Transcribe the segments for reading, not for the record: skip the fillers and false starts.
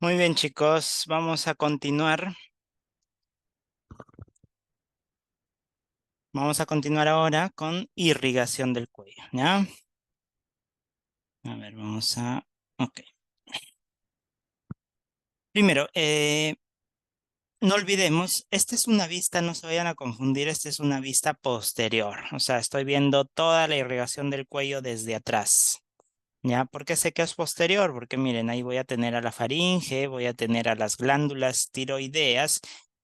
Muy bien, chicos, vamos a continuar. Vamos a continuar ahora con irrigación del cuello, ¿ya? A ver, vamos a... Ok. Primero, no olvidemos, esta es una vista, no se vayan a confundir, esta es una vista posterior. O sea, estoy viendo toda la irrigación del cuello desde atrás. ¿Ya? ¿Por qué sé que es posterior? Porque miren, ahí voy a tener a la faringe, voy a tener a las glándulas tiroideas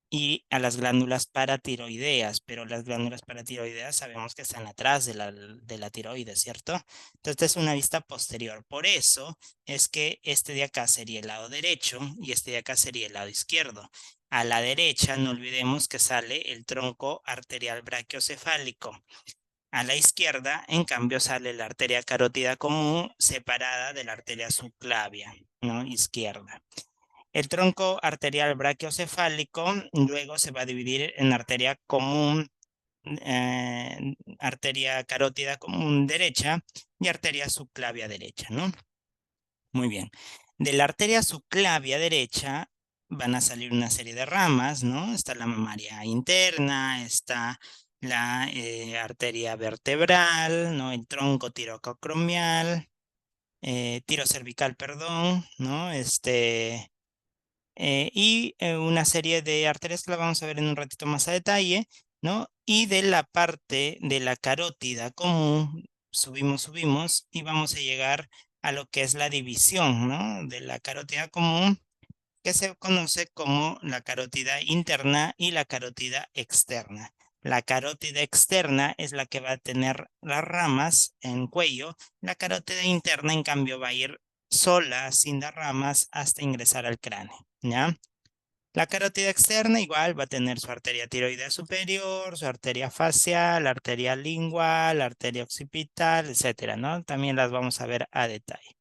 y a las glándulas paratiroideas, pero las glándulas paratiroideas sabemos que están atrás de la tiroides, ¿cierto? Entonces, esta es una vista posterior. Por eso es que este de acá sería el lado derecho y este de acá sería el lado izquierdo. A la derecha, no olvidemos que sale el tronco arterial brachiocefálico. A la izquierda, en cambio, sale la arteria carótida común separada de la arteria subclavia, ¿no? Izquierda. El tronco arterial brachiocefálico luego se va a dividir en arteria común, arteria carótida común derecha y arteria subclavia derecha, ¿no? Muy bien. De la arteria subclavia derecha van a salir una serie de ramas, ¿no? Está la mamaria interna, está la arteria vertebral, ¿no? El tronco tirococromial, tirocervical, perdón, ¿no? Una serie de arterias que la vamos a ver en un ratito más a detalle, ¿no? Y de la parte de la carótida común, subimos y vamos a llegar a lo que es la división, ¿no? De la carótida común, que se conoce como la carótida interna y la carótida externa. La carótida externa es la que va a tener las ramas en cuello. La carótida interna, en cambio, va a ir sola, sin dar ramas, hasta ingresar al cráneo, ¿ya? La carótida externa igual va a tener su arteria tiroidea superior, su arteria facial, arteria lingual, arteria occipital, etcétera, ¿no? También las vamos a ver a detalle.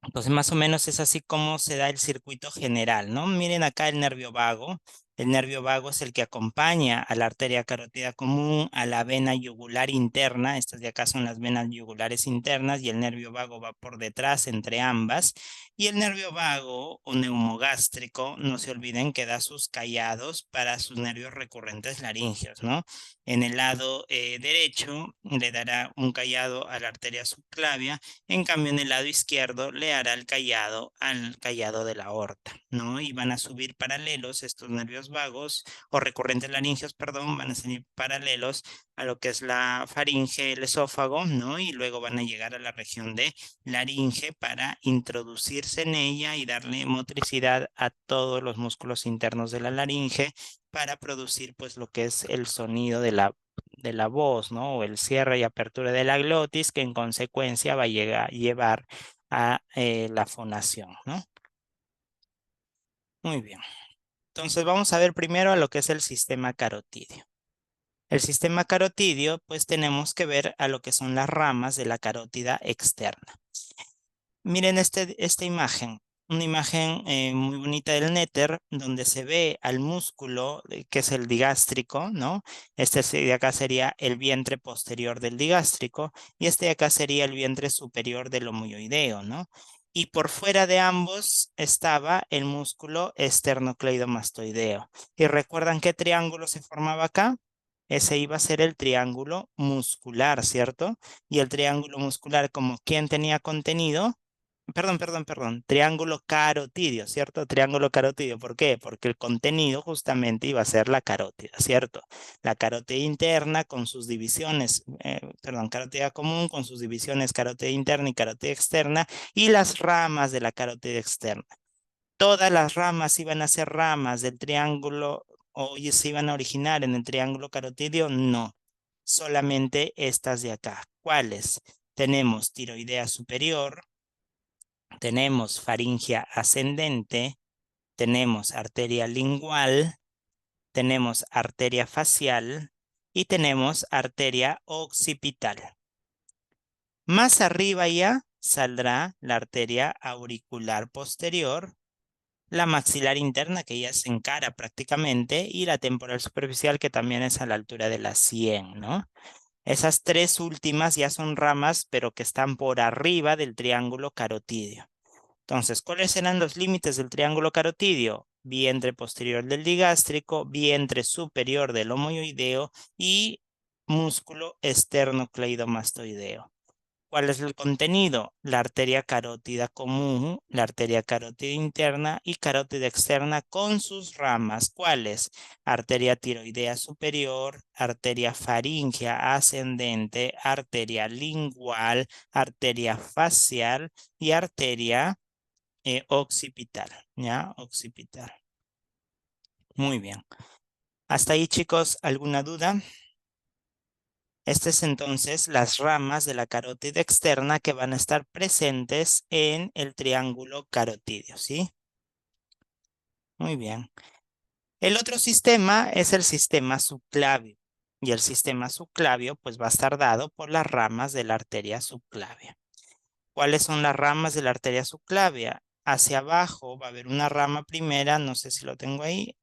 Entonces, más o menos es así como se da el circuito general, ¿no? Miren acá el nervio vago. El nervio vago es el que acompaña a la arteria carótida común, a la vena yugular interna. Estas de acá son las venas yugulares internas y el nervio vago va por detrás entre ambas. Y el nervio vago o neumogástrico, no se olviden que da sus callados para sus nervios recurrentes laringeos, ¿no? En el lado derecho le dará un callado a la arteria subclavia. En cambio, en el lado izquierdo le hará el callado al callado de la aorta, ¿no? Y van a subir paralelos estos nervios vagos o recurrentes laringeos, perdón, van a salir paralelos a lo que es la faringe, el esófago, ¿no? Y luego van a llegar a la región de laringe para introducirse en ella y darle motricidad a todos los músculos internos de la laringe para producir pues lo que es el sonido de la voz, ¿no? O el cierre y apertura de la glotis, que en consecuencia va a llevar a la fonación, ¿no? Muy bien. Entonces vamos a ver primero a lo que es el sistema carotídeo. El sistema carotídeo, pues tenemos que ver a lo que son las ramas de la carótida externa. Miren esta imagen, una imagen muy bonita del néter, donde se ve al músculo que es el digástrico, ¿no? De acá sería el vientre posterior del digástrico y este de acá sería el vientre superior del homoioideo, ¿no? Y por fuera de ambos estaba el músculo esternocleidomastoideo. ¿Y recuerdan qué triángulo se formaba acá? Ese iba a ser el triángulo muscular, ¿cierto? Y el triángulo muscular, como ¿quién tenía contenido? Perdón, triángulo carotidio, ¿cierto? Triángulo carotidio, ¿por qué? Porque el contenido justamente iba a ser la carótida, ¿cierto? La carótida interna con sus divisiones, carótida común con sus divisiones carótida interna y carótida externa y las ramas de la carótida externa. Todas las ramas iban a ser ramas del triángulo o se iban a originar en el triángulo carotidio, no, solamente estas de acá. ¿Cuáles? Tenemos tiroidea superior, tenemos faringia ascendente, tenemos arteria lingual, tenemos arteria facial y tenemos arteria occipital. Más arriba ya saldrá la arteria auricular posterior, la maxilar interna que ya se encara prácticamente y la temporal superficial que también es a la altura de la 100, ¿no? Esas tres últimas ya son ramas pero que están por arriba del triángulo carotídeo. Entonces, ¿cuáles serán los límites del triángulo carotidio? Vientre posterior del digástrico, vientre superior del homoioideo y músculo esternocleidomastoideo. ¿Cuál es el contenido? La arteria carótida común, la arteria carótida interna y carótida externa con sus ramas. ¿Cuáles? Arteria tiroidea superior, arteria faríngea ascendente, arteria lingual, arteria facial y arteria occipital. ¿Ya? Occipital. Muy bien. Hasta ahí, chicos, ¿alguna duda? Estas es entonces las ramas de la carótida externa que van a estar presentes en el triángulo carotidio, ¿sí? Muy bien. El otro sistema es el sistema subclavio. Y el sistema subclavio pues va a estar dado por las ramas de la arteria subclavia. ¿Cuáles son las ramas de la arteria subclavia? Hacia abajo va a haber una rama primera, no sé si lo tengo ahí.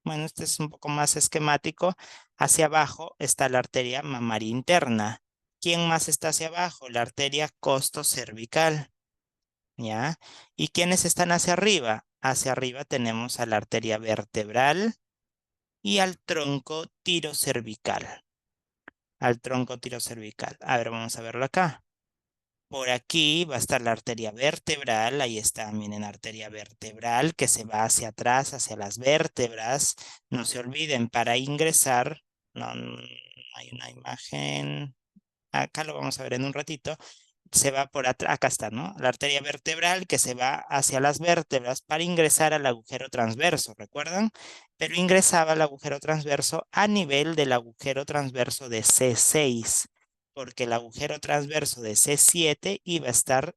Bueno, este es un poco más esquemático. Hacia abajo está la arteria mamaria interna. ¿Quién más está hacia abajo? La arteria costocervical. ¿Ya? ¿Y quiénes están hacia arriba? Hacia arriba tenemos a la arteria vertebral y al tronco tirocervical. Al tronco tirocervical. A ver, vamos a verlo acá. Por aquí va a estar la arteria vertebral, ahí está, miren, arteria vertebral que se va hacia atrás, hacia las vértebras. No se olviden, para ingresar, no hay una imagen, acá lo vamos a ver en un ratito, se va por atrás, acá está, ¿no? La arteria vertebral que se va hacia las vértebras para ingresar al agujero transverso, ¿recuerdan? Pero ingresaba al agujero transverso a nivel del agujero transverso de C6, porque el agujero transverso de C7 iba a estar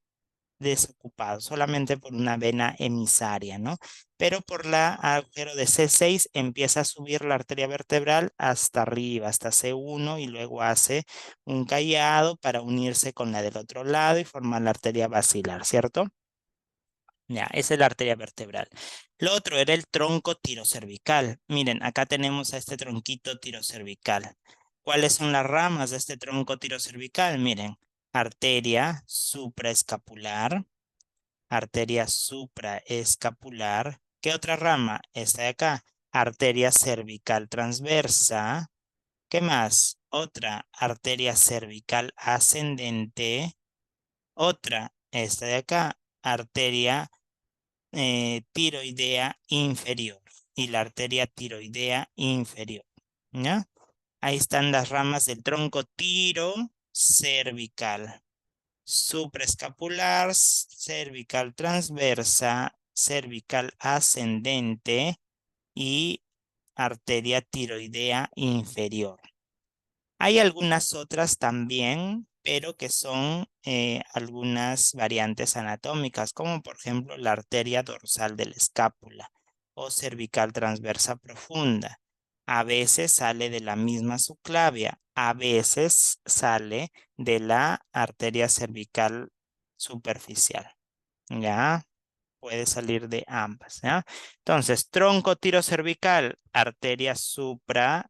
desocupado, solamente por una vena emisaria, ¿no? Pero por la agujero de C6 empieza a subir la arteria vertebral hasta arriba, hasta C1 y luego hace un callado para unirse con la del otro lado y formar la arteria basilar, ¿cierto? Ya, esa es la arteria vertebral. Lo otro era el tronco tirocervical. Miren, acá tenemos a este tronquito tirocervical. ¿Cuáles son las ramas de este tronco tirocervical? Miren, arteria supraescapular, arteria supraescapular. ¿Qué otra rama? Esta de acá, arteria cervical transversa. ¿Qué más? Otra, arteria cervical ascendente. Otra, esta de acá, arteria tiroidea inferior y la arteria tiroidea inferior. ¿Ya? Ahí están las ramas del tronco tirocervical. Supraescapular, cervical transversa, cervical ascendente y arteria tiroidea inferior. Hay algunas otras también, pero que son algunas variantes anatómicas, como por ejemplo la arteria dorsal de la escápula o cervical transversa profunda. A veces sale de la misma subclavia, a veces sale de la arteria cervical superficial. ¿Ya? Puede salir de ambas, ¿ya? Entonces, tronco tirocervical, arteria supra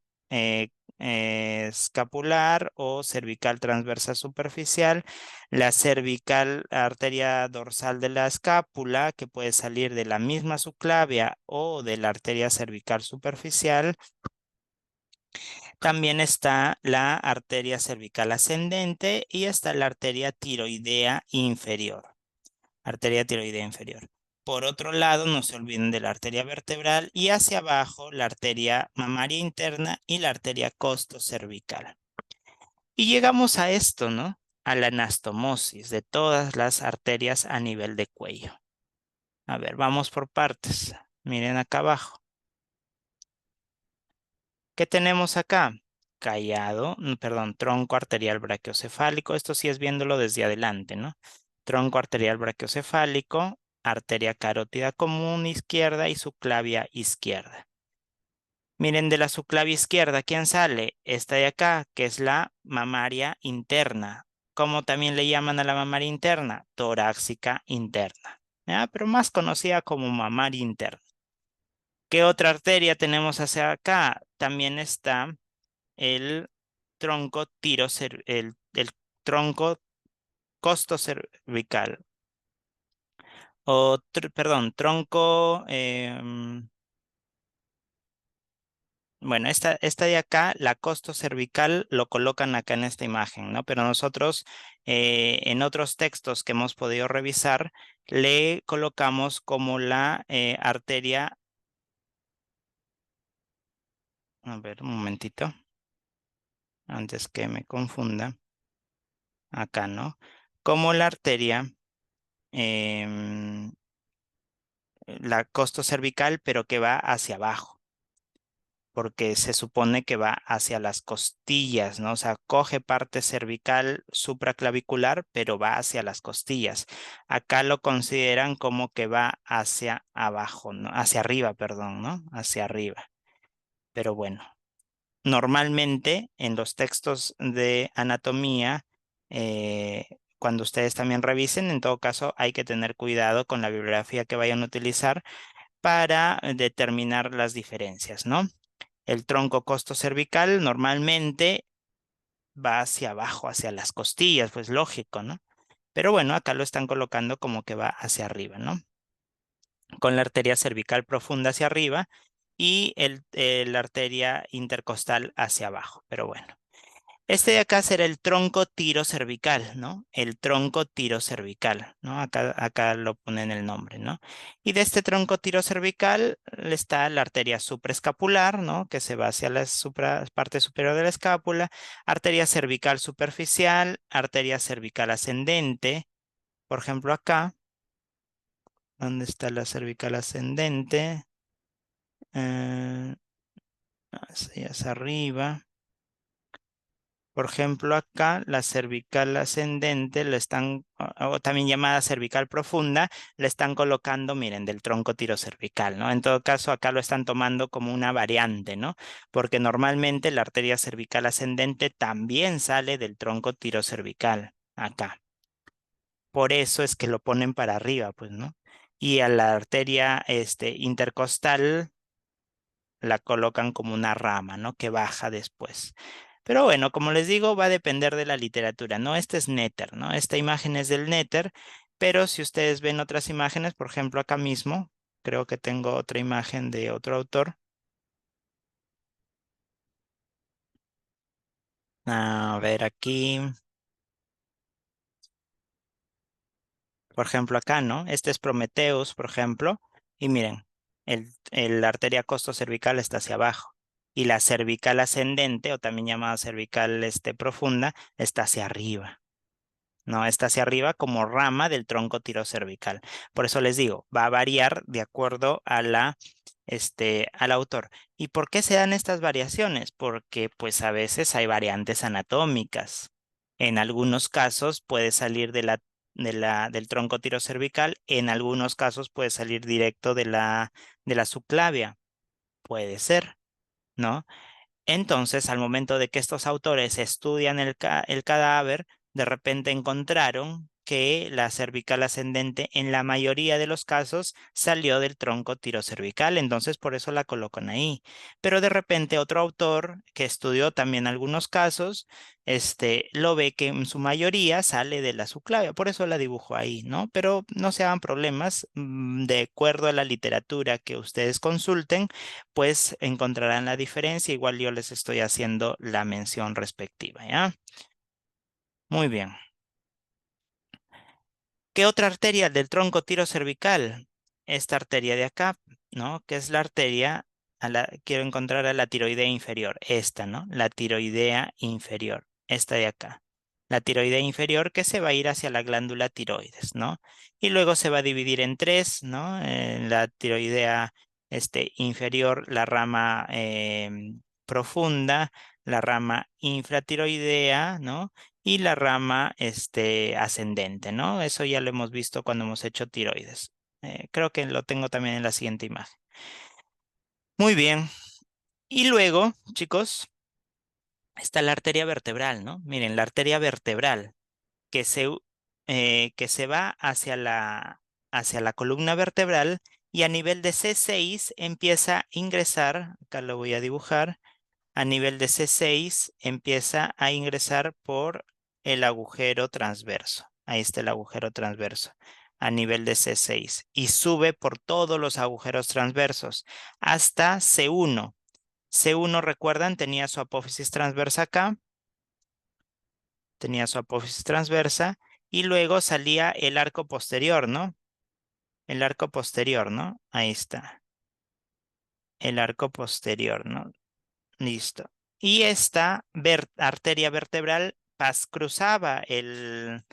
escapular o cervical transversa superficial, la cervical, arteria dorsal de la escápula, que puede salir de la misma subclavia o de la arteria cervical superficial. También está la arteria cervical ascendente y está la arteria tiroidea inferior. Arteria tiroidea inferior. Por otro lado, no se olviden de la arteria vertebral y hacia abajo la arteria mamaria interna y la arteria costocervical. Y llegamos a esto, ¿no? A la anastomosis de todas las arterias a nivel de cuello. A ver, vamos por partes. Miren acá abajo. ¿Qué tenemos acá? Callado, perdón, tronco arterial brachiocefálico. Esto sí es viéndolo desde adelante, ¿no? Tronco arterial brachiocefálico, arteria carótida común izquierda y subclavia izquierda. Miren de la subclavia izquierda, ¿quién sale? Esta de acá, que es la mamaria interna. ¿Cómo también le llaman a la mamaria interna? Torácica interna. ¿Ya? Pero más conocida como mamaria interna. ¿Qué otra arteria tenemos hacia acá? También está el tronco el tronco costocervical perdón, tronco, bueno, esta de acá, la costo cervical, lo colocan acá en esta imagen, ¿no? Pero nosotros en otros textos que hemos podido revisar, le colocamos como la arteria, a ver, un momentito, antes que me confunda, acá, ¿no? Como la arteria, em, la costo cervical, pero que va hacia abajo, porque se supone que va hacia las costillas, ¿no? O sea, coge parte cervical supraclavicular, pero va hacia las costillas. Acá lo consideran como que va hacia abajo, ¿no? Hacia arriba, perdón, ¿no? Hacia arriba. Pero bueno, normalmente en los textos de anatomía, cuando ustedes también revisen, en todo caso hay que tener cuidado con la bibliografía que vayan a utilizar para determinar las diferencias, ¿no? El tronco costo cervical normalmente va hacia abajo, hacia las costillas, pues lógico, ¿no? Pero bueno, acá lo están colocando como que va hacia arriba, ¿no? Con la arteria cervical profunda hacia arriba y la arteria intercostal hacia abajo, pero bueno. Este de acá será el tronco tirocervical, ¿no? El tronco tirocervical, ¿no? Acá lo ponen el nombre, ¿no? Y de este tronco tirocervical está la arteria supraescapular, ¿no? Que se va hacia la parte superior de la escápula, arteria cervical superficial, arteria cervical ascendente. Por ejemplo, acá, ¿dónde está la cervical ascendente? Eh, hacia arriba. Por ejemplo, acá la cervical ascendente le están, o también llamada cervical profunda, le están colocando, miren, del tronco tirocervical, ¿no? En todo caso, acá lo están tomando como una variante, ¿no? Porque normalmente la arteria cervical ascendente también sale del tronco tirocervical, acá. Por eso es que lo ponen para arriba, pues, ¿no? Y a la arteria intercostal la colocan como una rama, ¿no? Que baja después. Pero bueno, como les digo, va a depender de la literatura, ¿no? Este es Netter, ¿no? Esta imagen es del Netter, pero si ustedes ven otras imágenes, por ejemplo, acá mismo, creo que tengo otra imagen de otro autor. A ver, aquí, por ejemplo, acá, ¿no? Este es Prometheus, por ejemplo, y miren, la arteria costo-cervical está hacia abajo. Y la cervical ascendente, o también llamada cervical profunda, está hacia arriba. No, está hacia arriba como rama del tronco tirocervical. Por eso les digo, va a variar de acuerdo a al autor. ¿Y por qué se dan estas variaciones? Porque pues a veces hay variantes anatómicas. En algunos casos puede salir del tronco tirocervical, en algunos casos puede salir directo de la subclavia. Puede ser, ¿no? Entonces, al momento de que estos autores estudian el cadáver, de repente encontraron que la cervical ascendente en la mayoría de los casos salió del tronco tirocervical, entonces por eso la colocan ahí. Pero de repente otro autor que estudió también algunos casos, lo ve que en su mayoría sale de la subclavia, por eso la dibujo ahí, ¿no? Pero no se hagan problemas, de acuerdo a la literatura que ustedes consulten pues encontrarán la diferencia. Igual yo les estoy haciendo la mención respectiva, ¿ya? Muy bien. ¿Qué otra arteria del tronco tirocervical? Esta arteria de acá, ¿no? Que es la arteria, quiero encontrar a la tiroidea inferior, esta, ¿no? La tiroidea inferior, esta de acá. La tiroidea inferior que se va a ir hacia la glándula tiroides, ¿no? Y luego se va a dividir en tres, ¿no? La tiroidea inferior, la rama profunda, la rama infratiroidea, ¿no? Y la rama ascendente, ¿no? Eso ya lo hemos visto cuando hemos hecho tiroides. Creo que lo tengo también en la siguiente imagen. Muy bien. Y luego, chicos, está la arteria vertebral, ¿no? Miren, la arteria vertebral que se va hacia la columna vertebral y a nivel de C6 empieza a ingresar, acá lo voy a dibujar, a nivel de C6 empieza a ingresar por el agujero transverso. Ahí está el agujero transverso. a nivel de C6 y sube por todos los agujeros transversos hasta C1. C1, recuerdan, tenía su apófisis transversa acá, tenía su apófisis transversa y luego salía el arco posterior, ¿no? El arco posterior, ¿no? Ahí está. El arco posterior, ¿no? Listo. Y esta arteria vertebral cruzaba el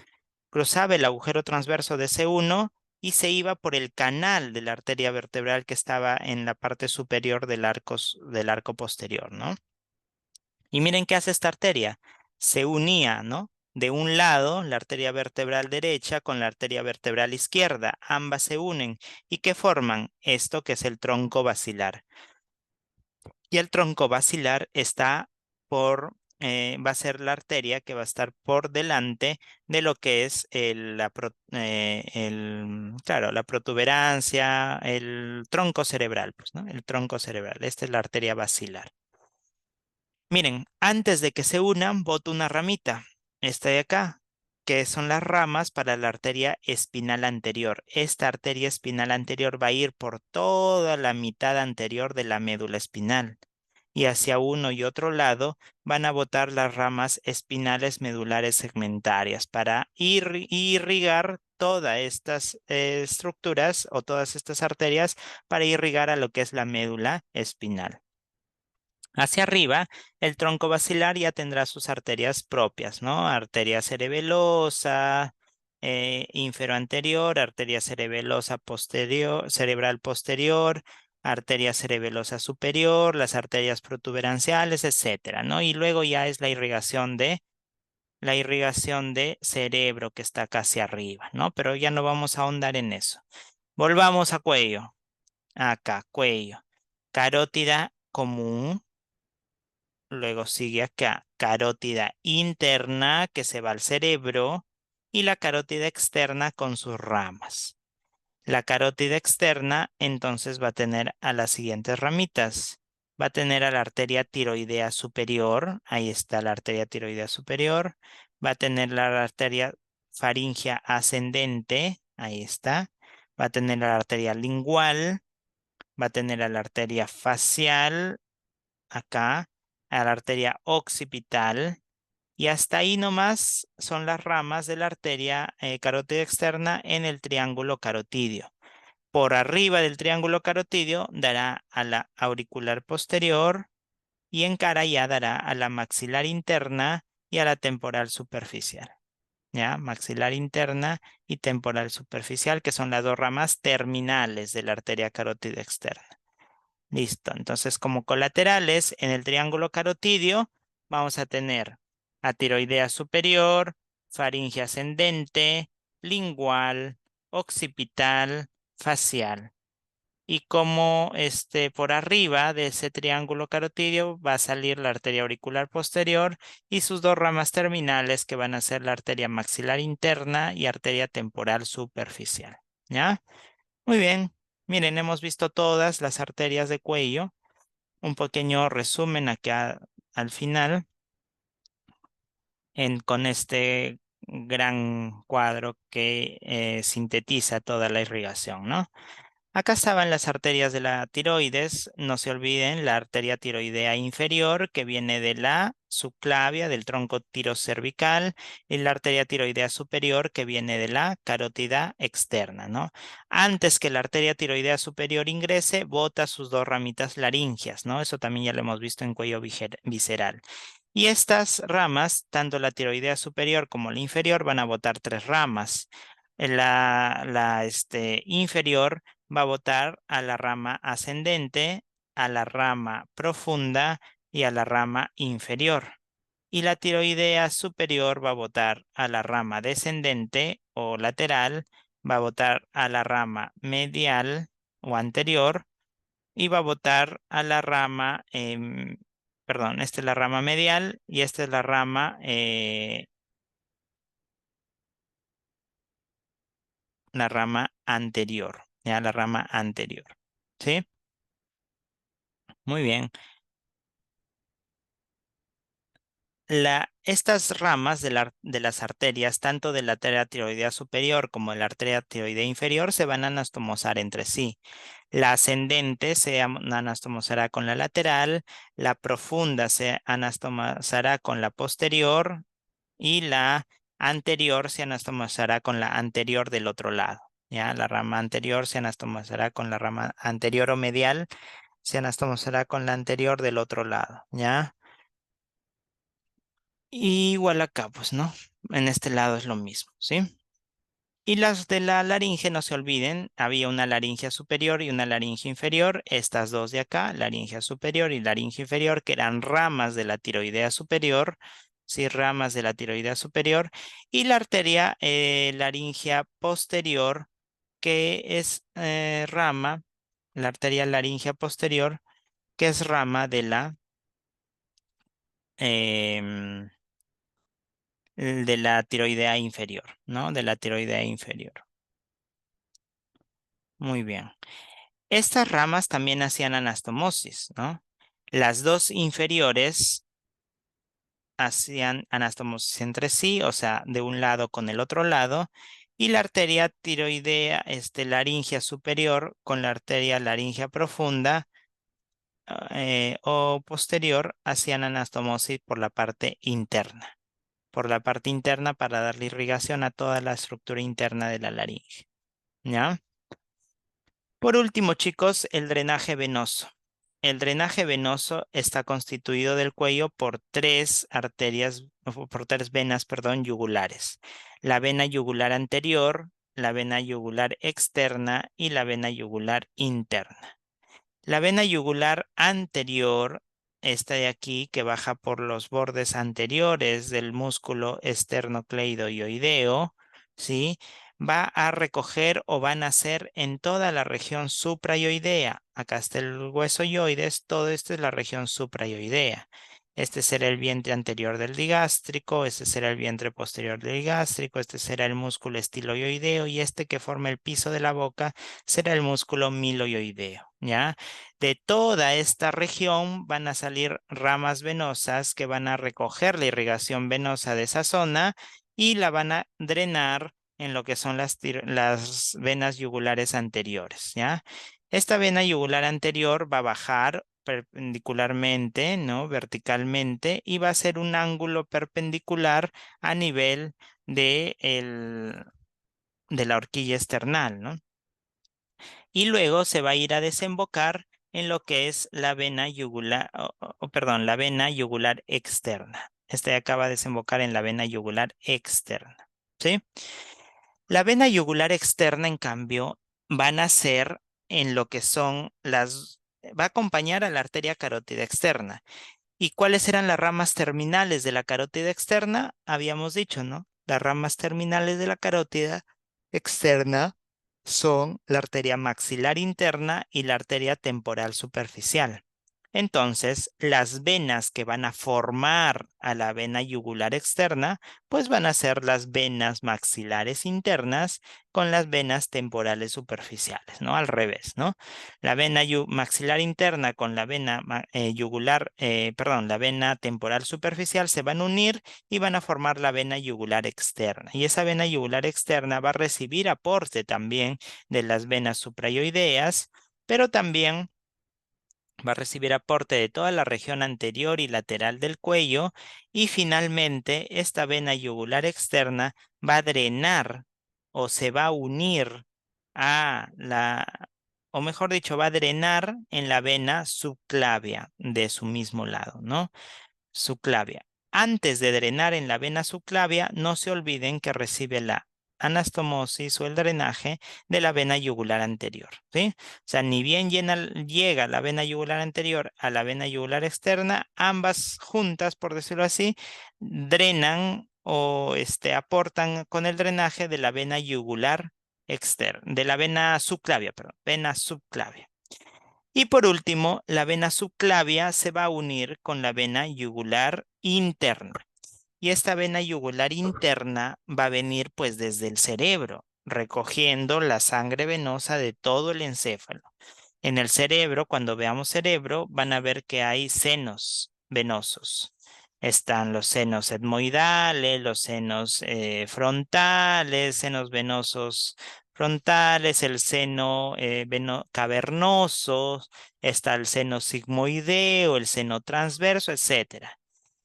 agujero transverso de C1 y se iba por el canal de la arteria vertebral que estaba en la parte superior del arco posterior, ¿no? Y miren qué hace esta arteria. Se unía, ¿no? De un lado, la arteria vertebral derecha con la arteria vertebral izquierda. Ambas se unen. ¿Y qué forman? Esto que es el tronco basilar. Y el tronco basilar va a ser la arteria que va a estar por delante de lo que es claro, la protuberancia, el tronco cerebral, pues, ¿no? El tronco cerebral. Esta es la arteria basilar. Miren, antes de que se unan, bota una ramita, esta de acá, que son las ramas para la arteria espinal anterior. Esta arteria espinal anterior va a ir por toda la mitad anterior de la médula espinal y hacia uno y otro lado van a botar las ramas espinales medulares segmentarias para irrigar todas estas estructuras o todas estas arterias para irrigar a lo que es la médula espinal. Hacia arriba, el tronco basilar ya tendrá sus arterias propias, ¿no? Arteria cerebelosa, inferoanterior, arteria cerebelosa posterior, cerebral posterior, arteria cerebelosa superior, las arterias protuberanciales, etcétera, ¿no? Y luego ya es la irrigación de cerebro que está casi arriba, ¿no? Pero ya no vamos a ahondar en eso. Volvamos a cuello. Acá, cuello. Carótida común. Luego sigue acá, carótida interna que se va al cerebro y la carótida externa con sus ramas. La carótida externa entonces va a tener a las siguientes ramitas. Va a tener a la arteria tiroidea superior, ahí está la arteria tiroidea superior. Va a tener la arteria faríngea ascendente, ahí está. Va a tener a la arteria lingual, va a tener a la arteria facial, acá, a la arteria occipital, y hasta ahí nomás son las ramas de la arteria carótida externa en el triángulo carotidio. Por arriba del triángulo carotidio dará a la auricular posterior y en cara ya dará a la maxilar interna y a la temporal superficial. ¿Ya? Maxilar interna y temporal superficial, que son las dos ramas terminales de la arteria carótida externa. Listo. Entonces, como colaterales, en el triángulo carotidio vamos a tener a tiroidea superior, faringe ascendente, lingual, occipital, facial. Y como por arriba de ese triángulo carotidio va a salir la arteria auricular posterior y sus dos ramas terminales que van a ser la arteria maxilar interna y arteria temporal superficial. ¿Ya? Muy bien. Miren, hemos visto todas las arterias de cuello. Un pequeño resumen acá al final con este gran cuadro que sintetiza toda la irrigación, ¿no? Acá estaban las arterias de la tiroides. No se olviden la arteria tiroidea inferior que viene de la subclavia del tronco tirocervical y la arteria tiroidea superior que viene de la carótida externa, ¿no? Antes que la arteria tiroidea superior ingrese, bota sus dos ramitas laringeas, ¿no? Eso también ya lo hemos visto en cuello visceral. Y estas ramas, tanto la tiroidea superior como la inferior, van a botar tres ramas. La inferior va a botar a la rama ascendente, a la rama profunda y a la rama inferior. Y la tiroidea superior va a botar a la rama descendente o lateral, va a botar a la rama medial o anterior y va a botar a la rama, perdón, esta es la rama medial y esta es la rama anterior, ya la rama anterior. ¿Sí? Muy bien. Estas ramas de las arterias, tanto de la arteria tiroidea superior como de la arteria tiroidea inferior, se van a anastomosar entre sí. La ascendente se anastomosará con la lateral, la profunda se anastomosará con la posterior y la anterior se anastomosará con la anterior del otro lado. ¿Ya? La rama anterior se anastomosará con la rama anterior o medial, se anastomosará con la anterior del otro lado. ¿Ya? Igual acá, pues, ¿no? En este lado es lo mismo, ¿sí? Y las de la laringe, no se olviden, había una laringe superior y una laringe inferior. Estas dos de acá, laringe superior y laringe inferior, que eran ramas de la tiroidea superior, sí, ramas de la tiroidea superior. Y la arteria laringea posterior, que es rama, la arteria laringea posterior, que es rama em, de la tiroidea inferior, ¿no? De la tiroidea inferior. Muy bien. Estas ramas también hacían anastomosis, ¿no? Las dos inferiores hacían anastomosis entre sí, o sea, de un lado con el otro lado, y la arteria tiroidea, laringea superior con la arteria laringea profunda o posterior hacían anastomosis por la parte interna. Por la parte interna para darle irrigación a toda la estructura interna de la laringe. ¿Ya? Por último, chicos, el drenaje venoso. El drenaje venoso está constituido del cuello por tres arterias, o por tres venas, perdón, yugulares. La vena yugular anterior, la vena yugular externa y la vena yugular interna. La vena yugular anterior, esta de aquí, que baja por los bordes anteriores del músculo esternocleidoideo, ¿sí? Va a recoger o va a nacer en toda la región suprayoidea. Acá está el hueso yoides, todo esto es la región suprayoidea. Este será el vientre anterior del digástrico, este será el vientre posterior del digástrico, este será el músculo estiloioideo y este que forma el piso de la boca será el músculo miloioideo, ¿ya? De toda esta región van a salir ramas venosas que van a recoger la irrigación venosa de esa zona y la van a drenar en lo que son las venas yugulares anteriores, ¿ya? Esta vena yugular anterior va a bajar perpendicularmente, ¿no? Verticalmente y va a ser un ángulo perpendicular a nivel de la horquilla esternal, ¿no? Y luego se va a ir a desembocar en lo que es la vena yugular, perdón, la vena yugular externa. Este acaba de desembocar en la vena yugular externa, ¿sí? La vena yugular externa, en cambio, van a ser en lo que son va a acompañar a la arteria carótida externa. ¿Y cuáles eran las ramas terminales de la carótida externa? Habíamos dicho, ¿no? Las ramas terminales de la carótida externa son la arteria maxilar interna y la arteria temporal superficial. Entonces, las venas que van a formar a la vena yugular externa, pues van a ser las venas maxilares internas con las venas temporales superficiales, ¿no? Al revés, ¿no? La vena maxilar interna con la vena yugular, perdón, la vena temporal superficial se van a unir y van a formar la vena yugular externa. Y esa vena yugular externa va a recibir aporte también de las venas suprayoideas, pero también va a recibir aporte de toda la región anterior y lateral del cuello y finalmente esta vena yugular externa va a drenar o se va a unir a o mejor dicho, va a drenar en la vena subclavia de su mismo lado, ¿no? Subclavia. Antes de drenar en la vena subclavia, no se olviden que recibe la anastomosis o el drenaje de la vena yugular anterior, ¿sí? O sea, ni bien llega la vena yugular anterior a la vena yugular externa, ambas juntas, por decirlo así, drenan o aportan con el drenaje de la vena yugular externa, de la vena subclavia, perdón, vena subclavia. Y por último, la vena subclavia se va a unir con la vena yugular interna. Y esta vena yugular interna va a venir pues desde el cerebro, recogiendo la sangre venosa de todo el encéfalo. En el cerebro, cuando veamos cerebro, van a ver que hay senos venosos. Están los senos etmoidales, los senos frontales, senos venosos frontales, el seno cavernoso, está el seno sigmoideo, el seno transverso, etcétera.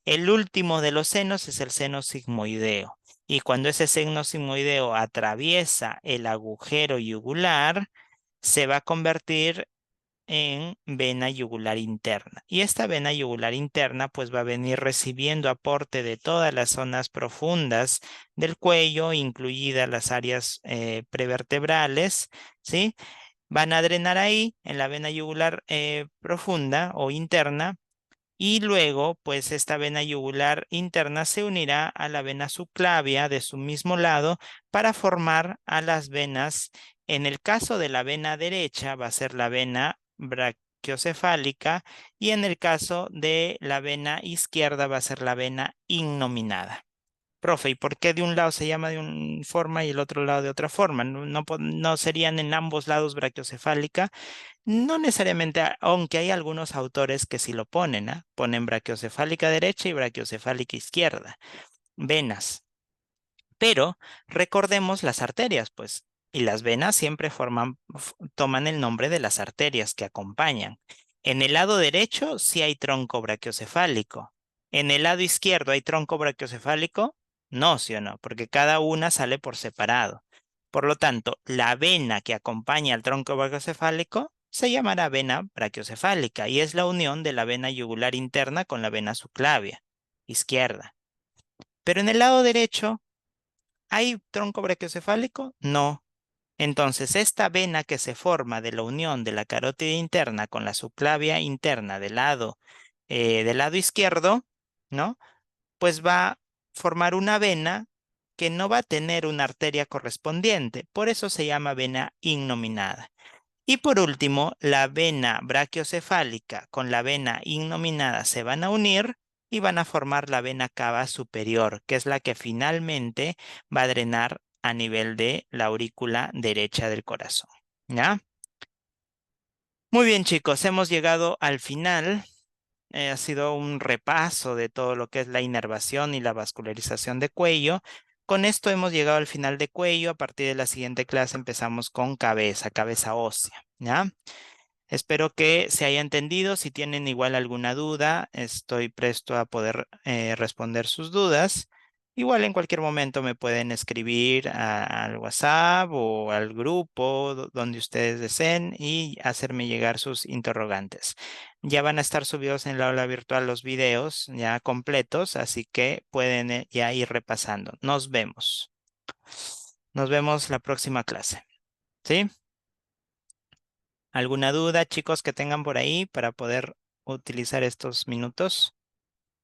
El último de los senos es el seno sigmoideo. Y cuando ese seno sigmoideo atraviesa el agujero yugular, se va a convertir en vena yugular interna. Y esta vena yugular interna pues va a venir recibiendo aporte de todas las zonas profundas del cuello, incluidas las áreas prevertebrales, ¿sí? Van a drenar ahí en la vena yugular profunda o interna y luego, pues esta vena yugular interna se unirá a la vena subclavia de su mismo lado para formar a las venas. En el caso de la vena derecha va a ser la vena brachiocefálica y en el caso de la vena izquierda va a ser la vena innominada. Profe, ¿y por qué de un lado se llama de una forma y el otro lado de otra forma? ¿No serían en ambos lados brachiocefálica? No necesariamente, aunque hay algunos autores que sí lo ponen, ¿ah? Ponen brachiocefálica derecha y brachiocefálica izquierda, venas. Pero recordemos las arterias, pues, y las venas siempre toman el nombre de las arterias que acompañan. En el lado derecho sí hay tronco brachiocefálico. En el lado izquierdo hay tronco brachiocefálico. No, sí o no, porque cada una sale por separado. Por lo tanto, la vena que acompaña al tronco brachiocefálico se llamará vena brachiocefálica y es la unión de la vena yugular interna con la vena subclavia izquierda. Pero en el lado derecho, ¿hay tronco brachiocefálico? No. Entonces, esta vena que se forma de la unión de la carótida interna con la subclavia interna del lado izquierdo, ¿no? Pues va a formar una vena que no va a tener una arteria correspondiente. Por eso se llama vena innominada. Y por último, la vena brachiocefálica con la vena innominada se van a unir y van a formar la vena cava superior, que es la que finalmente va a drenar a nivel de la aurícula derecha del corazón. ¿Ya? Muy bien, chicos, hemos llegado al final. Ha sido un repaso de todo lo que es la inervación y la vascularización de cuello. Con esto hemos llegado al final de cuello. A partir de la siguiente clase empezamos con cabeza, cabeza ósea. ¿Ya? Espero que se haya entendido. Si tienen igual alguna duda, estoy presto a poder responder sus dudas. Igual en cualquier momento me pueden escribir al WhatsApp o al grupo donde ustedes deseen y hacerme llegar sus interrogantes. Ya van a estar subidos en la aula virtual los videos ya completos, así que pueden ya ir repasando. Nos vemos. Nos vemos la próxima clase. ¿Sí? ¿Alguna duda, chicos, que tengan por ahí para poder utilizar estos minutos?